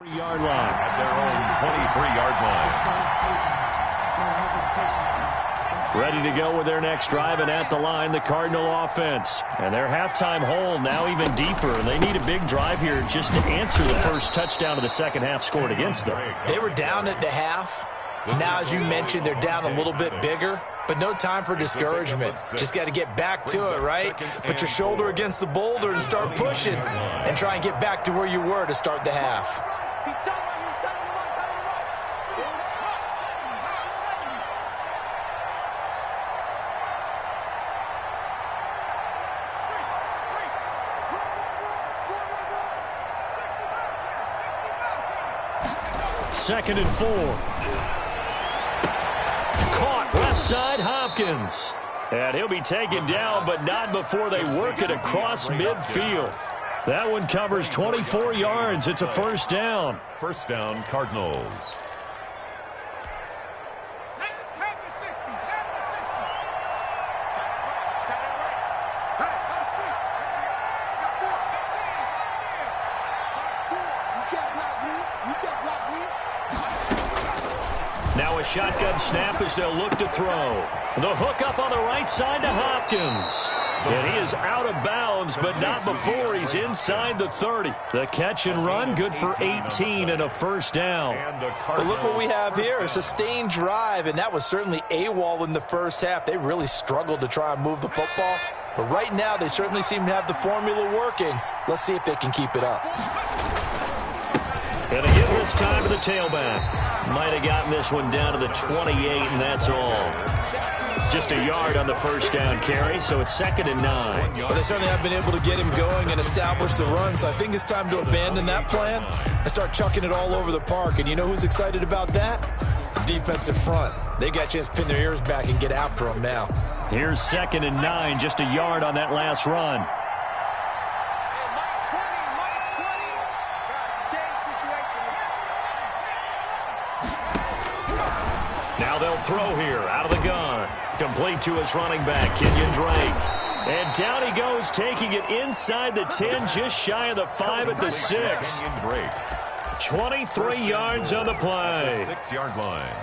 Yard line at their own 23-yard line. Ready to go with their next drive, and at the line, the Cardinal offense. And their halftime hole now even deeper. They need a big drive here just to answer the first touchdown of the second half scored against them. They were down at the half. Now, as you mentioned, they're down a little bit bigger, but no time for discouragement. Just got to get back to it, right? Put your shoulder against the boulder and start pushing and try and get back to where you were to start the half. Second and 4. Caught left side, Hopkins. And he'll be taken down, but not before they work it across midfield. That one covers 24 yards. It's a first down. First down, Cardinals. Now a shotgun snap as they'll look to throw. The hook up on the right side to Hopkins. And he is out of bounds, but not before he's inside the 30. The catch and run, good for 18 and a first down. Well, look what we have here, a sustained drive, and that was certainly AWOL in the first half. They really struggled to try and move the football. But right now, they certainly seem to have the formula working. Let's see if they can keep it up. And again this time to the tailback. Might have gotten this one down to the 28, and that's all. Just a yard on the first down carry, so it's second and 9. Well, they certainly have been able to get him going and establish the run, so I think it's time to abandon that plan and start chucking it all over the park. And you know who's excited about that? The defensive front. They got a chance to pin their ears back and get after him now. Here's second and 9, just a yard on that last run. Now they'll throw here out of the gun. Complete to his running back, Kenyon Drake. And down he goes, taking it inside the 10, just shy of the 5 at the 6. 23 yards on the play. 6-yard line.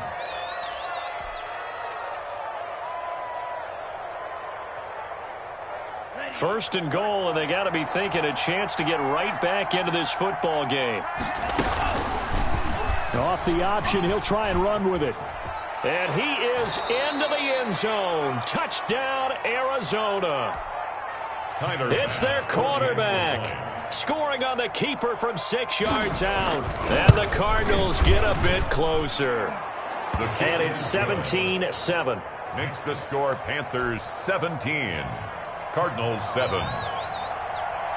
First and goal, and they got to be thinking a chance to get right back into this football game. Off the option, he'll try and run with it. And he is into the end zone. Touchdown, Arizona. It's their quarterback. Scoring on the keeper from 6 yards out. And the Cardinals get a bit closer. And it's 17-7. Makes the score Panthers 17. Cardinals 7.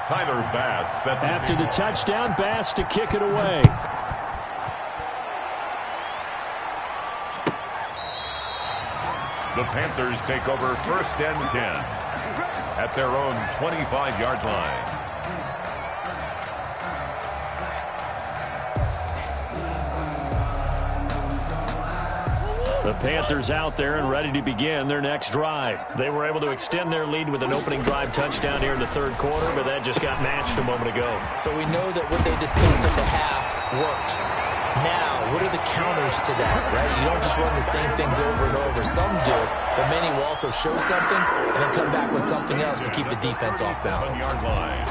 Tyler Bass set after the touchdown, Bass to kick it away. The Panthers take over first and 10 at their own 25-yard line. The Panthers out there and ready to begin their next drive. They were able to extend their lead with an opening drive touchdown here in the third quarter, but that just got matched a moment ago. So we know that what they discussed at the half worked. Now, what are the counters to that, right? You don't just run the same things over and over. Some do, but many will also show something and then come back with something else to keep the defense off balance. 7-yard line.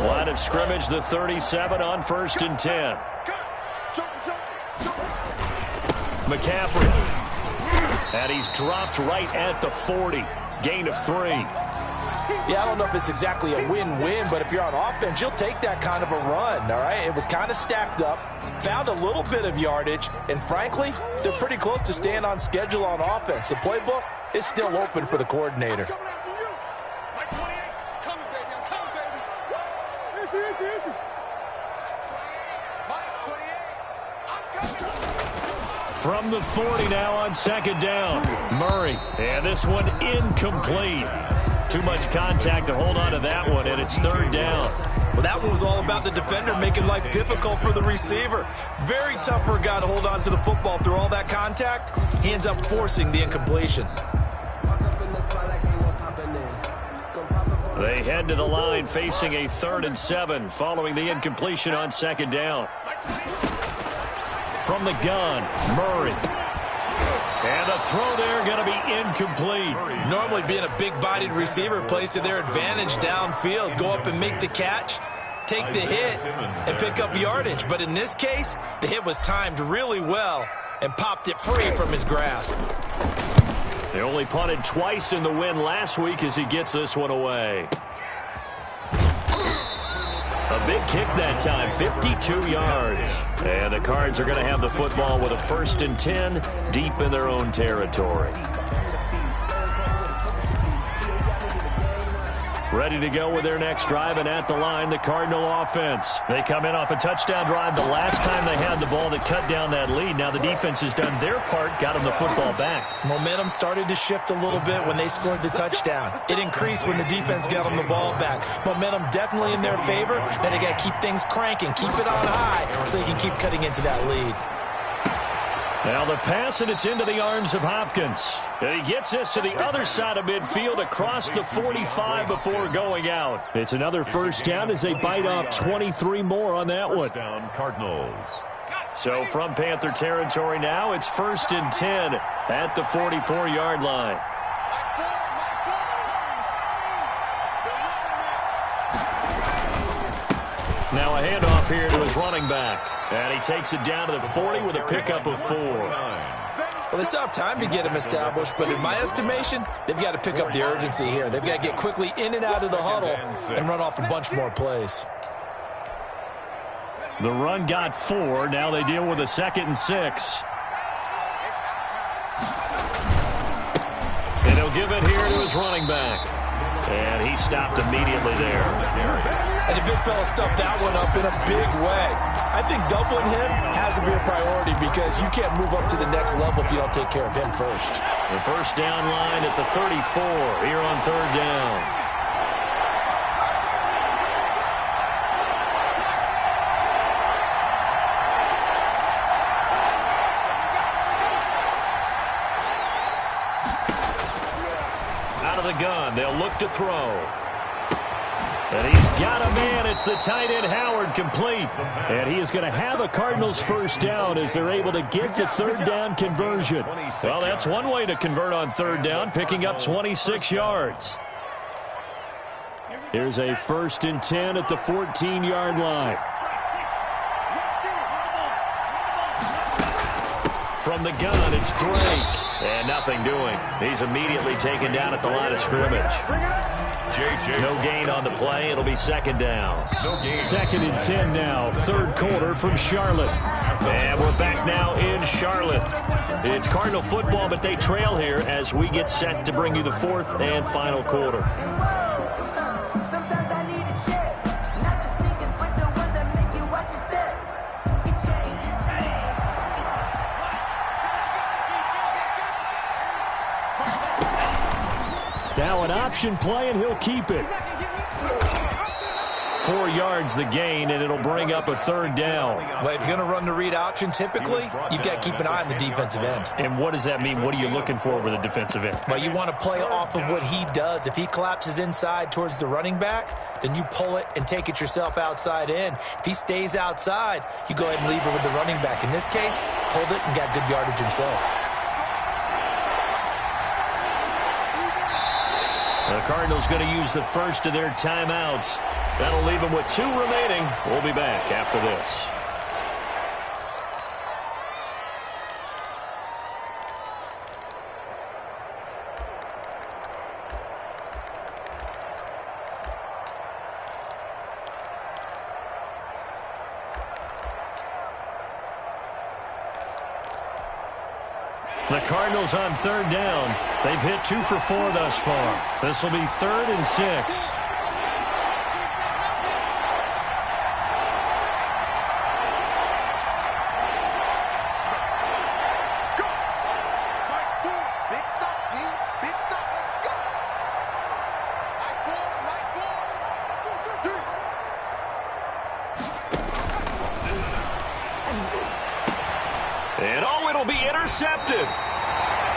Line of scrimmage, the 37 on first and 10. McCaffrey. And he's dropped right at the 40. Gain of 3. Yeah, I don't know if it's exactly a win-win, but if you're on offense, you'll take that kind of a run, all right? It was kind of stacked up, found a little bit of yardage, and frankly, they're pretty close to staying on schedule on offense. The playbook is still open for the coordinator. From the 40 now on second down. Murray. And this one incomplete. Too much contact to hold on to that one, and it's third down. Well, that one was all about the defender making life difficult for the receiver. Very tough for a guy to hold on to the football through all that contact. He ends up forcing the incompletion. They head to the line facing a 3rd and 7 following the incompletion on 2nd down. From the gun, Murray. And the throw there going to be incomplete. Normally being a big-bodied receiver plays to their advantage downfield. Go up and make the catch, take the hit, and pick up yardage. But in this case, the hit was timed really well and popped it free from his grasp. They only punted twice in the win last week as he gets this one away. A big kick that time, 52 yards. And the Cards are going to have the football with a 1st and 10 deep in their own territory. Ready to go with their next drive, and at the line, the Cardinal offense. They come in off a touchdown drive the last time they had the ball that cut down that lead. Now the defense has done their part, got them the football back. Momentum started to shift a little bit when they scored the touchdown. It increased when the defense got them the ball back. Momentum definitely in their favor. Now they got to keep things cranking, keep it on high so they can keep cutting into that lead. Now the pass, and it's into the arms of Hopkins. And he gets this to the other side of midfield across the 45 before going out. It's another 1st down as they bite off 23 more on that one. 1st down, Cardinals. So from Panther territory now, it's 1st and 10 at the 44-yard line. Now a handoff here to his running back. And he takes it down to the 40 with a pickup of 4. Well, they still have time to get him established, but in my estimation, they've got to pick up the urgency here. They've got to get quickly in and out of the huddle and run off a bunch more plays. The run got 4. Now they deal with a 2nd and 6. And he'll give it here to his running back. And he stopped immediately there. And the big fella stuffed that one up in a big way. I think doubling him has to be a priority because you can't move up to the next level if you don't take care of him first. The 1st down line at the 34 here on 3rd down. Out of the gun, they'll look to throw. And he's got a man. It's the tight end, Howard, complete. And he is going to have a Cardinals 1st down as they're able to get the 3rd down conversion. Well, that's one way to convert on 3rd down, picking up 26 yards. Here's a 1st and 10 at the 14-yard line. From the gun, it's Drake. And nothing doing. He's immediately taken down at the line of scrimmage. No gain on the play. It'll be 2nd down. 2nd and 10 now. 3rd quarter from Charlotte. And we're back now in Charlotte. It's Cardinal football, but they trail here as we get set to bring you the 4th and final quarter. Now an option play, and he'll keep it. 4 yards the gain, and it'll bring up a 3rd down. Well, if you're going to run the read option, typically, you've got to keep an eye on the defensive end. And what does that mean? What are you looking for with a defensive end? Well, you want to play off of what he does. If he collapses inside towards the running back, then you pull it and take it yourself outside in. If he stays outside, you go ahead and leave it with the running back. In this case, pulled it and got good yardage himself. The Cardinals going to use the first of their timeouts. That'll leave them with 2 remaining. We'll be back after this. The Cardinals on 3rd down. They've hit 2 for 4 thus far. This will be 3rd and 6. And oh, it'll be intercepted.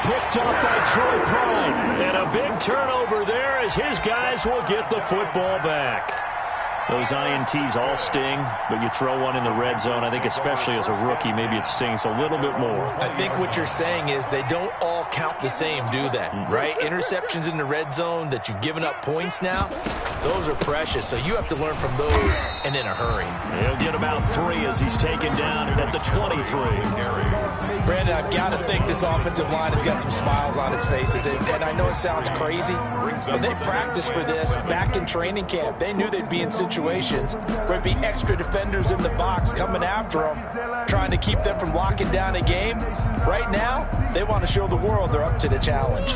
Picked up by Troy Pride. And a big turnover there as his guys will get the football back. Those INTs all sting, but you throw one in the red zone, I think especially as a rookie, maybe it stings a little bit more. I think what you're saying is they don't all count the same, do they? Right? Interceptions in the red zone that you've given up points now, those are precious. So you have to learn from those and in a hurry. He'll get about 3 as he's taken down at the 23. Brandon, I've got to think this offensive line has got some smiles on its faces. And I know it sounds crazy, but they practiced for this back in training camp. They knew they'd be in situations where there'd be extra defenders in the box coming after them, trying to keep them from locking down a game. Right now, they want to show the world they're up to the challenge.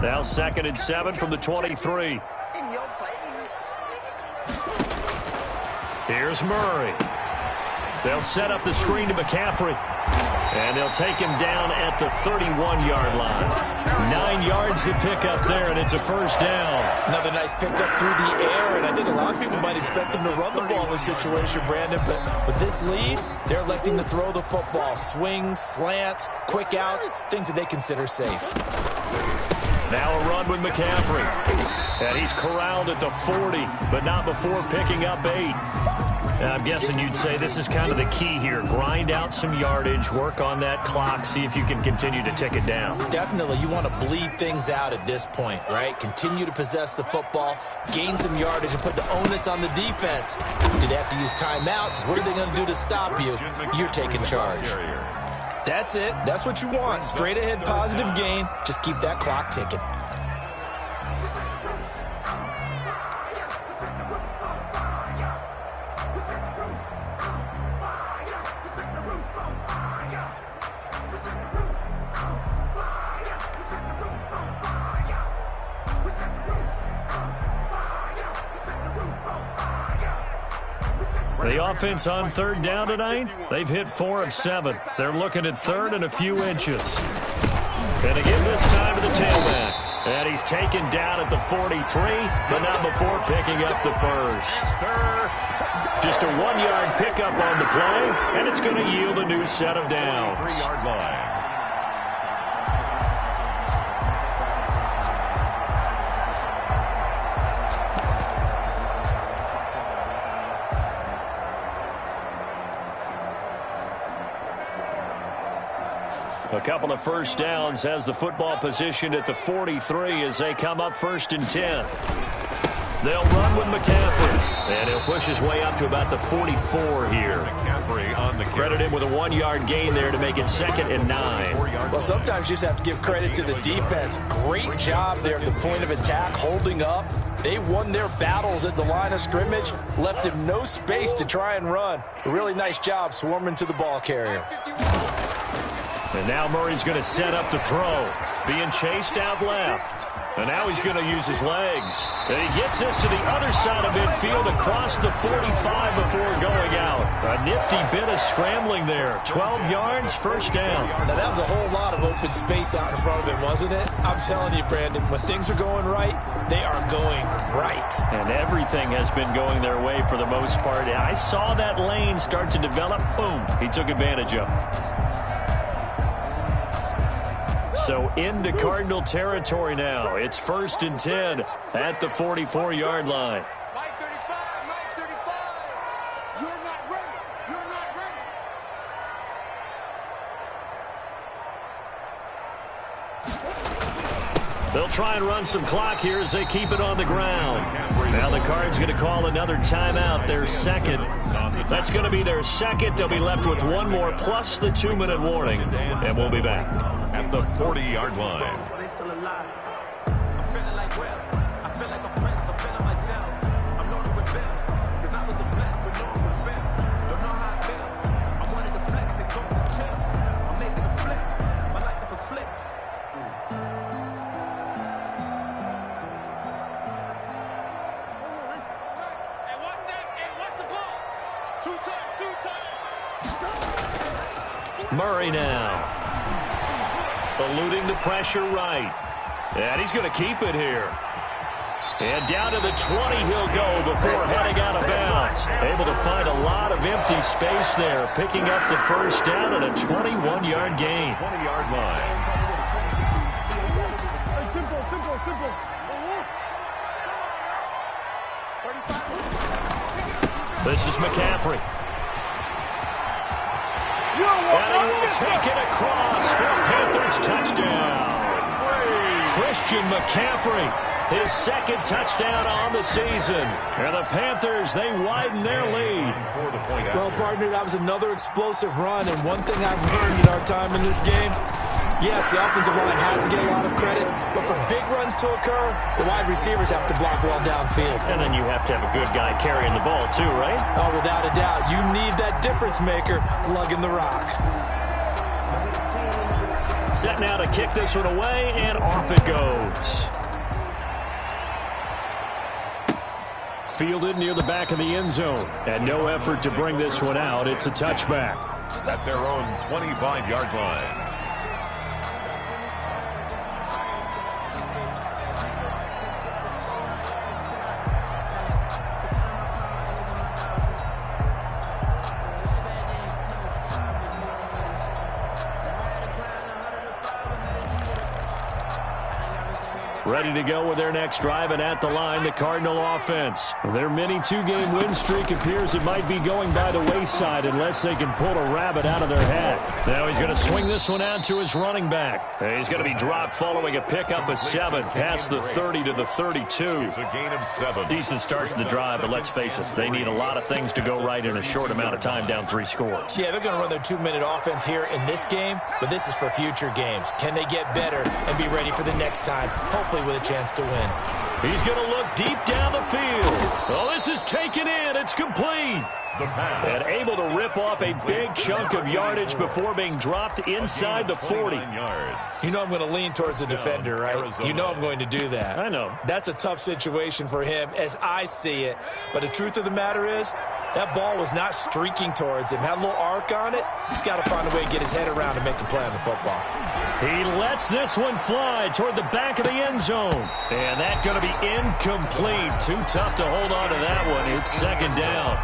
Now 2nd and 7 from the 23. Here's Murray. They'll set up the screen to McCaffrey. And they'll take him down at the 31-yard line. 9 yards to pick up there, and it's a first down. Another nice pickup through the air, and I think a lot of people might expect them to run the ball in this situation, Brandon, but with this lead, they're electing to throw the football. Swings, slants, quick outs, things that they consider safe. Now a run with McCaffrey. And he's corralled at the 40, but not before picking up 8. I'm guessing you'd say this is kind of the key here. Grind out some yardage, work on that clock, see if you can continue to tick it down. Definitely. You want to bleed things out at this point, right? Continue to possess the football, gain some yardage, and put the onus on the defense. Do they have to use timeouts? What are they going to do to stop you? You're taking charge. That's it. That's what you want. Straight ahead positive gain. Just keep that clock ticking. The offense on 3rd down tonight, they've hit 4 of 7. They're looking at 3rd and a few inches. And again this time to the tailback. And he's taken down at the 43, but not before picking up the first. Just a 1-yard pickup on the play, and it's going to yield a new set of downs. 3-yard line. A couple of first downs has the football position at the 43 as they come up 1st and 10. They'll run with McCaffrey, and he'll push his way up to about the 44 here. McCaffrey on the credit him with a 1-yard gain there to make it 2nd and 9. Well, sometimes you just have to give credit to the defense. Great job there at the point of attack, holding up. They won their battles at the line of scrimmage, left him no space to try and run. A really nice job swarming to the ball carrier. And now Murray's going to set up to throw. Being chased out left. And now he's going to use his legs. And he gets this to the other side of midfield across the 45 before going out. A nifty bit of scrambling there. 12 yards, first down. Now, that was a whole lot of open space out in front of him, wasn't it? I'm telling you, Brandon, when things are going right, they are going right. And everything has been going their way for the most part. I saw that lane start to develop. Boom. He took advantage of it. So into Cardinal territory now. It's 1st and 10 at the 44-yard line. Mike 35, Mike 35. You're not ready. You're not ready. They'll try and run some clock here as they keep it on the ground. Now the Cards going to call another timeout, their 2nd. That's going to be their 2nd. They'll be left with 1 more plus the 2-minute warning, and we'll be back. At the 40-yard line. They still alive. I'm feeling like Will. I feel like a prince. I'm feeling myself. I'm loaded with bills. Cause I was a blessed with no one would fail. Don't know how it feels. I wanted to flex and go to chill. I'm making a flip. My life is a flick. Hey, watch that. Hey, watch the ball. 2 times. Murray now. Eluding the pressure right. And he's going to keep it here. And down to the 20 he'll go before heading out of bounds. Able to find a lot of empty space there, picking up the first down and a 21-yard gain. 20-yard line. Simple. This is McCaffrey. And he will take it across for a Panthers touchdown. Christian McCaffrey, his second touchdown on the season. And the Panthers, they widen their lead. Well, partner, that was another explosive run. And one thing I've learned in our time in this game, yes, the offensive line has to get a lot of credit, but for big runs to occur, the wide receivers have to block well downfield. And then you have to have a good guy carrying the ball too, right? Oh, without a doubt. You need that difference maker lugging the rock. Set now to kick this one away, and off it goes. Fielded near the back of the end zone, and no effort to bring this one out. It's a touchback. At their own 25-yard line. Ready to go with their next drive, and at the line, the Cardinal offense. Their mini two-game win streak appears it might be going by the wayside unless they can pull a rabbit out of their hat. Now he's going to swing this one out to his running back. He's going to be dropped following a pickup of 7 past the 30 to the 32. It's a gain of 7. Decent start to the drive, but let's face it, they need a lot of things to go right in a short amount of time, down 3 scores. Yeah, they're going to run their 2-minute offense here in this game, but this is for future games. Can they get better and be ready for the next time, hopefully with a chance to win? He's going to look deep down the field. Oh, this is taken in. It's complete. And able to rip off a big chunk of yardage before being dropped inside the 40. You know I'm going to lean towards the defender, right? You know I'm going to do that. I know. That's a tough situation for him as I see it. But the truth of the matter is, that ball was not streaking towards him. Had a little arc on it. He's got to find a way to get his head around and make a play on the football. He lets this one fly toward the back of the end zone. And that's going to be incomplete. Too tough to hold on to that one. It's second down.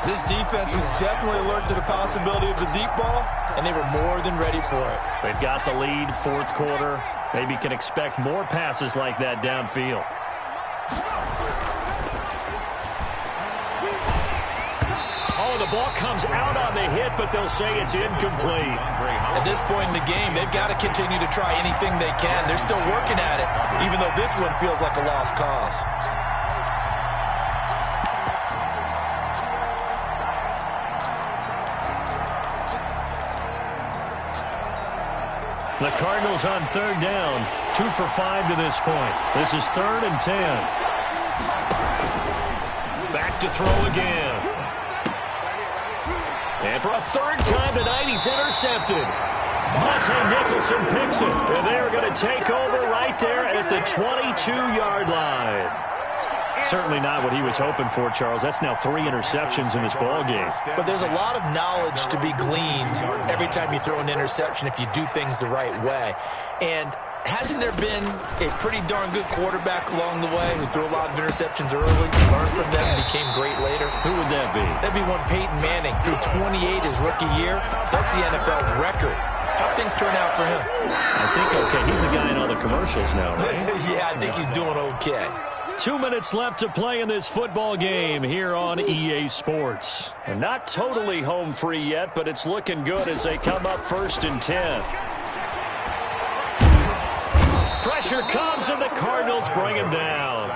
This defense was definitely alert to the possibility of the deep ball, and they were more than ready for it. They've got the lead, fourth quarter. Maybe can expect more passes like that downfield. Oh, the ball comes out on the hit, but they'll say it's incomplete. At this point in the game, they've got to continue to try anything they can. They're still working at it, even though this one feels like a lost cause. The Cardinals on third down, 2 for 5 to this point. This is 3rd and 10. Back to throw again. And for a third time tonight, he's intercepted. Monte Nicholson picks it, and they're going to take over right there at the 22-yard line. Certainly not what he was hoping for, Charles. That's now 3 interceptions in this ball game. But there's a lot of knowledge to be gleaned every time you throw an interception if you do things the right way. And hasn't there been a pretty darn good quarterback along the way who threw a lot of interceptions early, learned from them, and became great later? Who would that be? That'd be one Peyton Manning. Threw 28 his rookie year. That's the NFL record. How things turn out for him? I think okay. He's a guy in all the commercials now, right? Yeah, I think he's doing okay. 2 minutes left to play in this football game here on EA Sports. And not totally home free yet, but it's looking good as they come up 1st and 10. Pressure comes, and the Cardinals bring him down.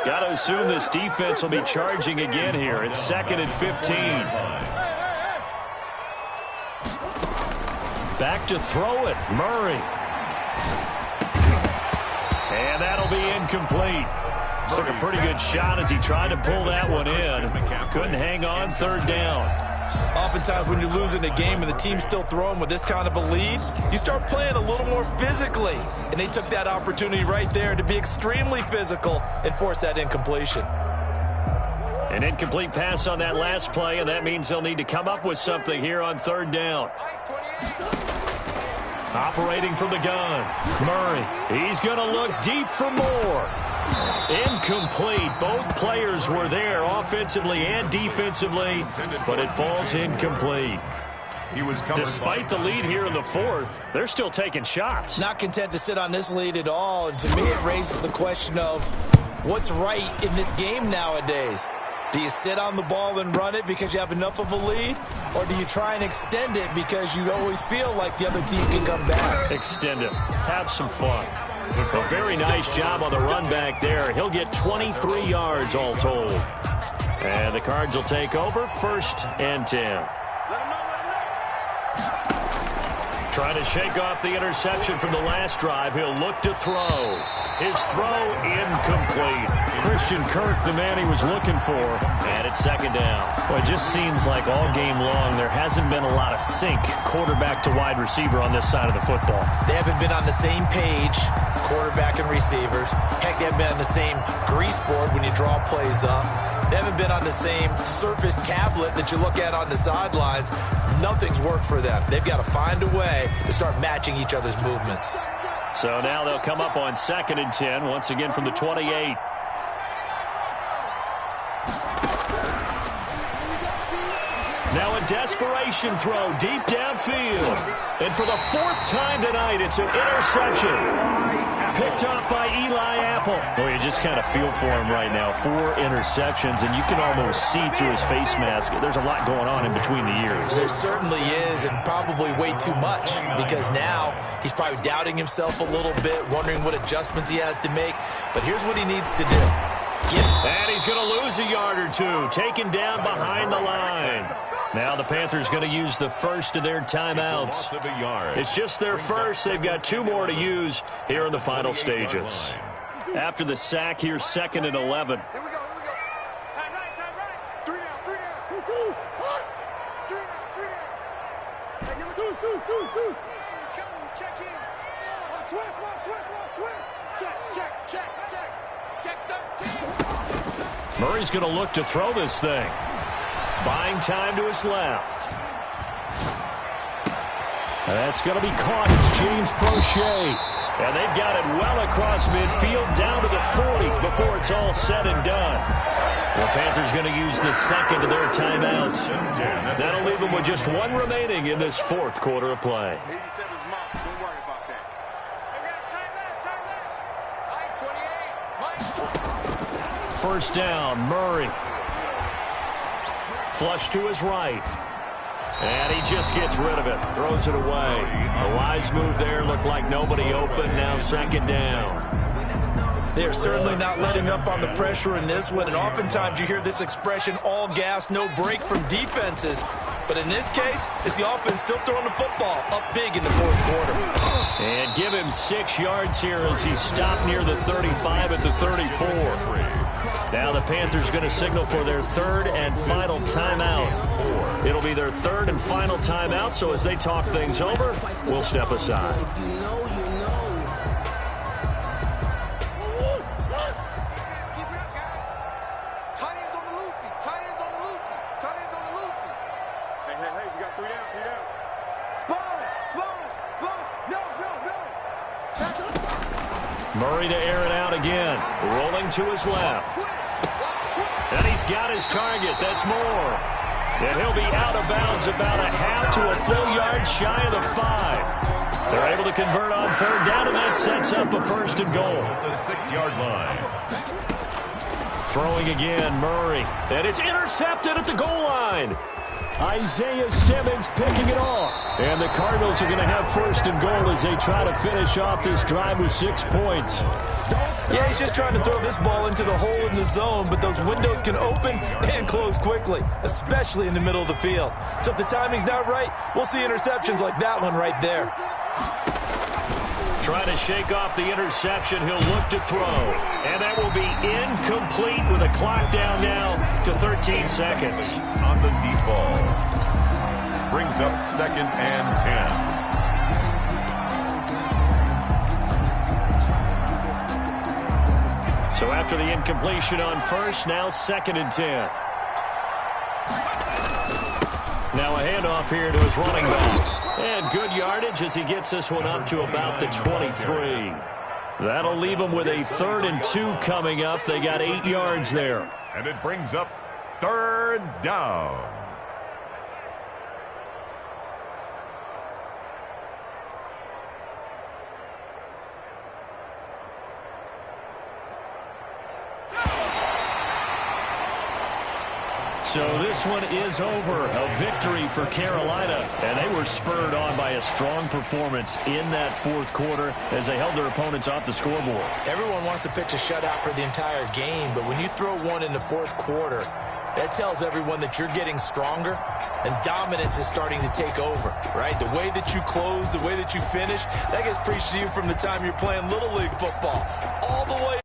Got to assume this defense will be charging again here. It's 2nd and 15. Back to throw it, Murray. And that'll be incomplete. Took a pretty good shot as he tried to pull that one in. Couldn't hang on, 3rd down. Oftentimes when you're losing a game and the team's still throwing with this kind of a lead, you start playing a little more physically. And they took that opportunity right there to be extremely physical and force that incompletion. An incomplete pass on that last play, and that means they'll need to come up with something here on 3rd down. Operating from the gun, Murray. He's going to look deep for more. Incomplete. Both players were there offensively and defensively, but it falls incomplete. Despite the lead here in the 4th, they're still taking shots. Not content to sit on this lead at all, and to me it raises the question of, What's right in this game nowadays? Do you sit on the ball and run it because you have enough of a lead? Or do you try and extend it because you always feel like the other team can come back? Extend it. Have some fun. A very nice job on the run back there. He'll get 23 yards all told. And the Cards will take over 1st and 10. Trying to shake off the interception from the last drive. He'll look to throw. His throw incomplete. Christian Kirk, the man he was looking for. And it's 2nd down. Well, it just seems like all game long there hasn't been a lot of sync quarterback to wide receiver on this side of the football. They haven't been on the same page, quarterback and receivers. Heck, they haven't been on the same grease board when you draw plays up. They haven't been on the same Surface tablet that you look at on the sidelines. Nothing's worked for them. They've got to find a way to start matching each other's movements. So now they'll come up on 2nd and 10, once again from the 28. Now a desperation throw deep downfield. And for the 4th time tonight, it's an interception. Picked off by Eli Apple. Well, you just kind of feel for him right now. 4 interceptions, and you can almost see through his face mask. There's a lot going on in between the ears. There certainly is, and probably way too much, because now he's probably doubting himself a little bit, wondering what adjustments he has to make. But here's what he needs to do. And he's going to lose a yard or two, taken down behind the line. Now the Panthers going to use the first of their timeouts. It's just their first. They've got 2 more to use here in the final stages. After the sack, here's 2nd and 11. Here we go, here we go. Time right. 3 down, 3 down. 2, 2, 1. 3 down, 3 down. Hey, give it deuce. He's coming, check in. Switch. Check 13. Murray's going to look to throw this thing. Buying time to his left. That's going to be caught. It's James Prochet. And they've got it well across midfield down to the 40 before it's all said and done. The Panthers going to use the 2nd of their timeouts. That'll leave them with just 1 remaining in this 4th quarter of play. 87's mouth. Don't worry about that. Hey, we got time left. 28. 1st down, Murray. Flush to his right. And he just gets rid of it. Throws it away. A wise move there. Looked like nobody open. Now 2nd down. They're certainly not letting up on the pressure in this one. And oftentimes you hear this expression, all gas, no break from defenses. But in this case, it's the offense still throwing the football up big in the 4th quarter. And give him 6 yards here as he stopped near the 35 at the 34. Now the Panthers going to signal for their 3rd and final timeout. It'll be their 3rd and final timeout, so as they talk things over, we'll step aside. Keep it up, guys. Tight ends on the loosey. Hey, we got 3 down. Sponge. No. Check. Murray to air it out again. Rolling to his left. And he's got his target. That's more. And he'll be out of bounds about a half to a full yard shy of the 5. They're able to convert on 3rd down, and that sets up a 1st and goal. The 6-yard line. Throwing again, Murray. And it's intercepted at the goal line. Isaiah Simmons picking it off. And the Cardinals are going to have 1st and goal as they try to finish off this drive with 6 points. Yeah, he's just trying to throw this ball into the hole in the zone, but those windows can open and close quickly, especially in the middle of the field. So if the timing's not right, we'll see interceptions like that one right there. Trying to shake off the interception. He'll look to throw. And that will be incomplete with a clock down now to 13 seconds. On the deep ball. Brings up 2nd and 10. So after the incompletion on 1st, now 2nd and 10. Now a handoff here to his running back. And good yardage as he gets this one up to about the 23. That'll leave him with a 3rd and 2 coming up. They got 8 yards there. And it brings up 3rd down. So this one is over. A victory for Carolina. And they were spurred on by a strong performance in that fourth quarter as they held their opponents off the scoreboard. Everyone wants to pitch a shutout for the entire game, but when you throw one in the fourth quarter, that tells everyone that you're getting stronger and dominance is starting to take over, right? The way that you close, the way that you finish, that gets preached to you from the time you're playing Little League football all the way